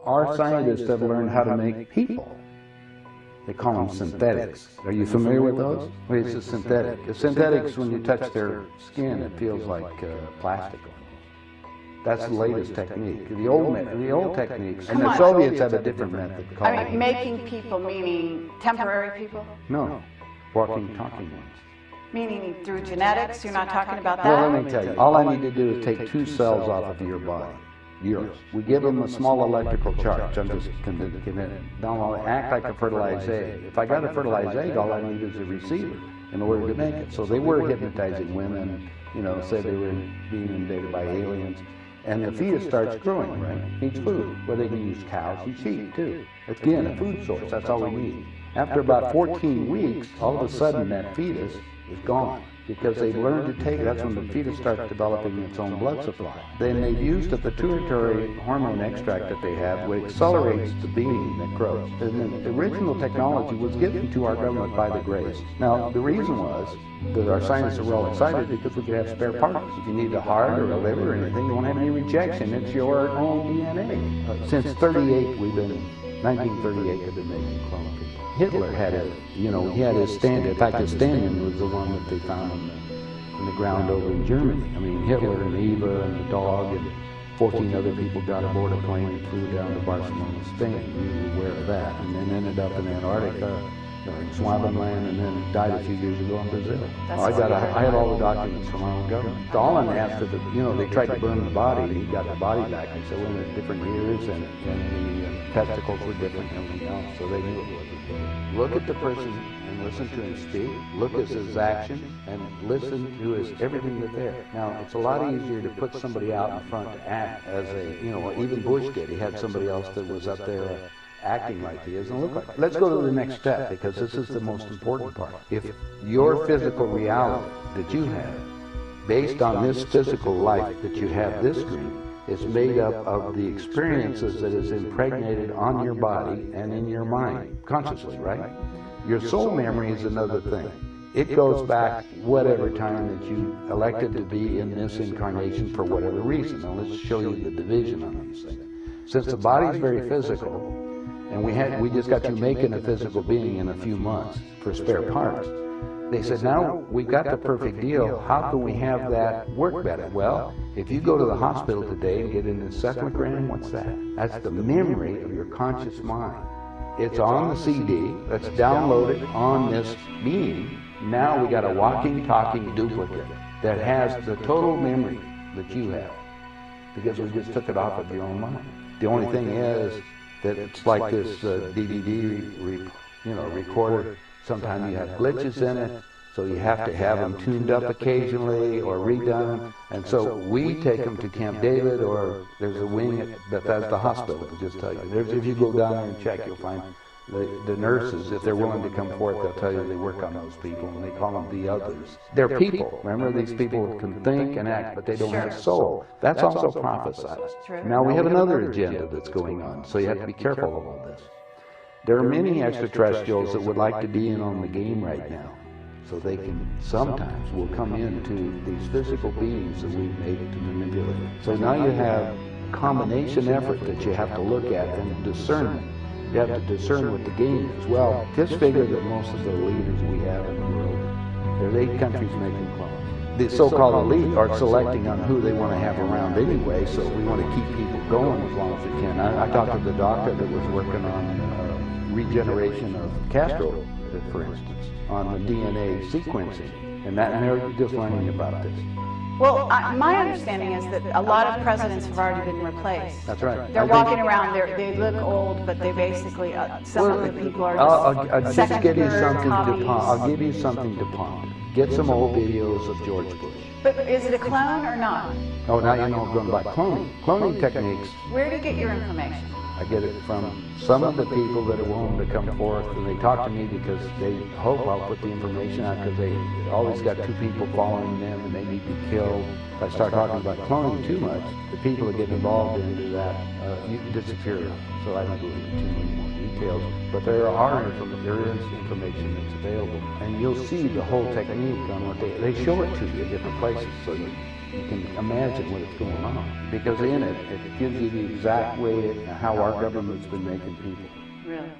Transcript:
Our scientists have learned how to make people. They call them synthetics. Are you familiar with those? Well, it's a synthetic. A synthetics, when you touch their skin, it feels like plastic. That's the latest technique. The old techniques, and the Soviets have a different method. I mean, making people, meaning temporary people? No, walking, talking ones. Meaning through genetics? You're not talking about that? Well, let me tell you. All I need to do is take 2 cells off of your body. Yours. We give them a small electrical charge. I'm just don't act like a fertilized egg. If I got a fertilized egg, all I need is a receiver in order to make it. So they were hypnotizing women, said they were being invaded by aliens. And the fetus starts growing, right? Needs food. Well, they can use cows and sheep, too. Again, a food source. That's all we need. After about 14 weeks, all of a sudden that fetus is gone. Because they've learned to take, that's when the fetus starts developing its own blood supply. Then they've used a pituitary hormone extract that they have, which accelerates the being that grows. And the original technology was given to our government by the Greys. Now, the reason was that our scientists were all excited because we could have spare parts. If you need a heart or a liver or anything, you won't have any rejection. It's your own DNA. Since 1938, we've been making clone people. Hitler had he had his stand. In fact, his stand-in was the one that they found in the ground over in Germany. I mean, Hitler and Eva and the dog and 14 other people got aboard a plane and flew down to Barcelona, Spain. We were aware of that, and then ended up in Antarctica, in Swaziland, and then died a few years ago in Brazil. I had all the documents from our own government. Stalin asked for they tried to burn the body. He got the body back. He said, well, in different years, and the testicles were different and everything else, so they knew it wasn't. Look at the person and listen to him speak. Look at his actions and listen to everything that's there. Now, it's a lot easier to put somebody out in front to act as even Bush did. He had somebody else that was up there acting like he is and look like it. Let's go to the next step, because this is the most important part. If your physical reality that you have, based on this physical life that you have this screen, is made up of the experiences that is impregnated on your body and in your mind, consciously, right? Your soul memory is another thing. It goes back whatever time that you elected to be in this incarnation for whatever reason. Now let's show you the division on these things. Since the body is very physical, and we just got you making a physical being in a few months for spare parts, they said, now we've got the perfect deal. How can we have that work better? Well, if you go to the hospital today and get an encephalogram, what's that? That's the memory of your conscious mind. It's on the CD. Let's download it on this being. Now we got a walking, talking duplicate that has the total memory that you have, because we just took it off of your own mind. The only thing is that it's like this DVD recorder. Sometimes you have glitches in it, so you have to have them tuned up occasionally or redone. And so we take them to Camp David, or there's a wing at Bethesda Hospital, to just tell you. If you go down there and check, you'll find the nurses, if they're willing to come forth, they'll tell you they work on those people, and they call them the others. They're people. Remember, these people can think and act, but they don't have soul. That's also prophesized. Now we have another agenda that's going on, so you have to be careful of all this. There are many extraterrestrials that would like to be in on the game right now, so they can sometimes will come into these physical beings that we've made to manipulate. So now you have a combination effort that you have to look at, and discernment. You have to discern what the game is. Well, just figure that most of the leaders we have in the world, there's 8 countries making clones. The so-called elite are selecting on who they want to have around anyway, so we want to keep people going as long as we can. I talked to the doctor that was working on regeneration of Castro, for instance, on the DNA sequencing, and they're just learning about this. Well, my understanding is that a lot of presidents have already been replaced. That's right. They're walking around, they look old, but they basically, some of the people are just I'll just give you something to ponder. I'll give you something to ponder. Get some old videos of George Bush. But is it a clone or not? Oh, now you know I'm going by cloning. Cloning techniques. Where do you get your information? I get it from some of the people that are willing to come forth, and they talk to me because they hope I'll put the information out, because they always got 2 people following them and they need to be killed. If I start talking about cloning too much, the people that get involved into that you disappear. So I don't go into too many more details. But there is information that's available, and you'll see the whole technique on what they show it to you in different places. So you can imagine what's going on. Because in it, it gives you the exact way how our government's been making people. Really?